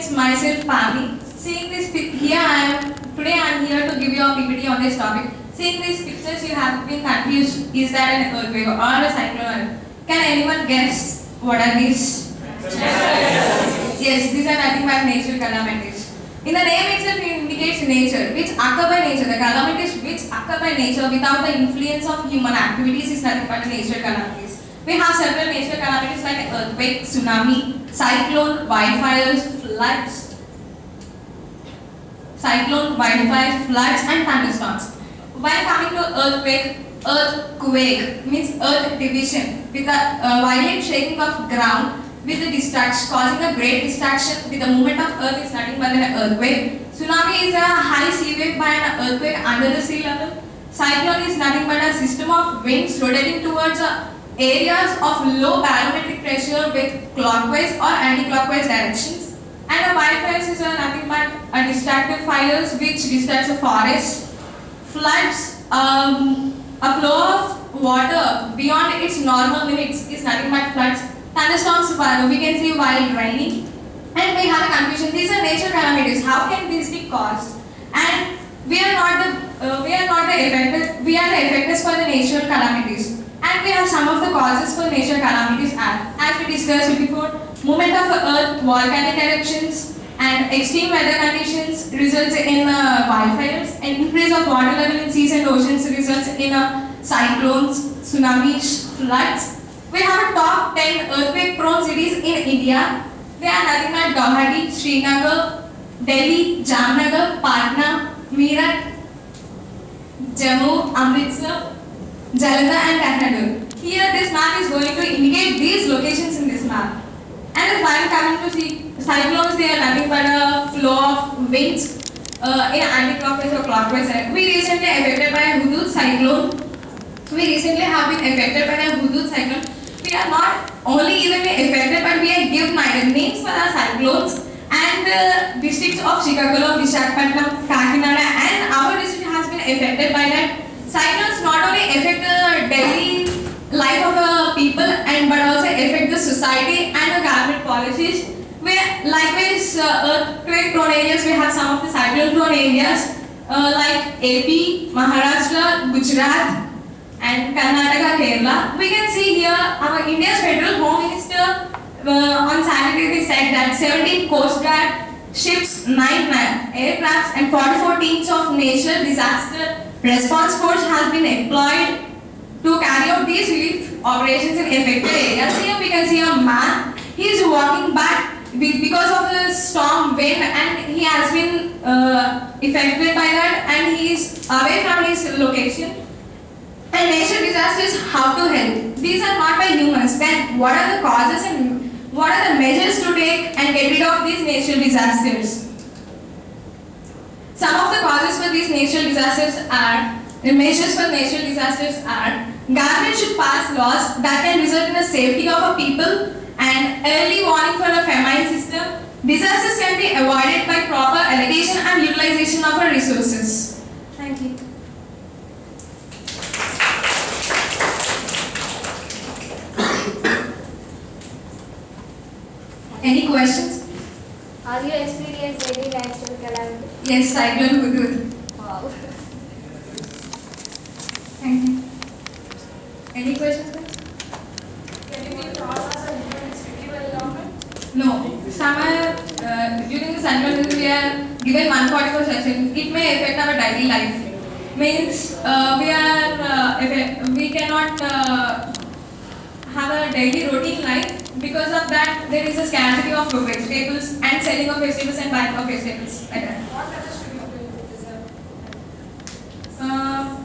it's myself Pami. Seeing this here, today I am here to give you a PPT on this topic. Seeing these pictures, you have been confused. Is that an earthquake or a cyclone? Can anyone guess what are these? Yes, these are nothing but natural calamities. In the name itself, it indicates nature, which occur by nature. The calamities which occur by nature without the influence of human activities is nothing but natural calamities. We have several natural calamities like earthquake, tsunami, cyclone, wildfires, floods, and thunderstorms. When coming to earthquake means earth division with a violent shaking of ground with the distraction, causing a great distraction with the movement of earth is nothing but an earthquake. Tsunami is a high sea wave by an earthquake under the sea level. Cyclone is nothing but a system of winds rotating towards areas of low barometric pressure with clockwise or anti-clockwise directions. And a wildfires is nothing but a destructive fires which disturbs a forest. Floods, a flow of water beyond its normal limits is nothing but floods. Thunderstorms, we can see while raining. And we have a confusion. These are natural calamities. How can these be caused? And we are not the effectors. We are the effectors for the natural calamities. And we have some of the causes for natural calamities as we discussed before. Movement of earth, volcanic eruptions, and extreme weather conditions results in wildfires. And increase of water level in seas and oceans results in cyclones, tsunamis, floods. We have a top 10 earthquake-prone cities in India. They are nothing but Guwahati, Srinagar, Delhi, Jamnagar, Patna, Meerut, Jammu, Amritsar, Jalandhar and Kahradur. Here this map is going to indicate these locations in this map. And while coming to see cyclones, they are nothing but a flow of winds in anti-clockwise or clockwise. We recently affected by a Hudud cyclone. We recently have been affected by a Hudud cyclone. We are not only even affected, but we are given names for our cyclones. And the districts of Srikakulam, Visakhapatnam, Kakinada, and our district has been affected by that. Cyclones not only affect the daily life of the people, but also affect the society and the government policies. Where likewise, earthquake-prone areas, we have some of the cyclone-prone areas like AP, Maharashtra, Gujarat, and Karnataka, Kerala. We can see here our India's federal home minister on Saturday said that 17 Coast Guard ships, 9 aircrafts, and 44 teams of National Disaster Response Force has been employed to carry out these relief operations in affected areas. Here we can see a man. He is walking back because of the storm wind, and he has been affected by that, and he is away from his location. And natural disasters, how to help? These are not by humans. Then what are the causes and what are the measures to take and get rid of these natural disasters? Some of the causes for these natural disasters are, the measures for natural disasters are, government should pass laws that can result in the safety of a people and early warning for a famine system. Disasters can be avoided by proper allocation and utilization of our resources. Thank you. Any questions? Have you experienced any natural calamity? Yes, cyclone Hudud. Wow. Thank you. Any questions? Can you give thoughts on humans pretty well government? No. Some are, during the cyclone Hudud, we are given 144 sessions. It may affect our daily life. Means we cannot have a daily routine life. Because of that, there is a scarcity of vegetables and selling of vegetables and buying of vegetables. What measures should we do to preserve?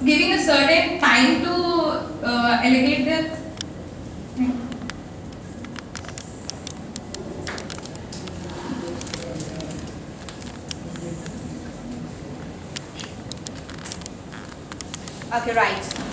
Giving a certain time to allocate the. Okay, right.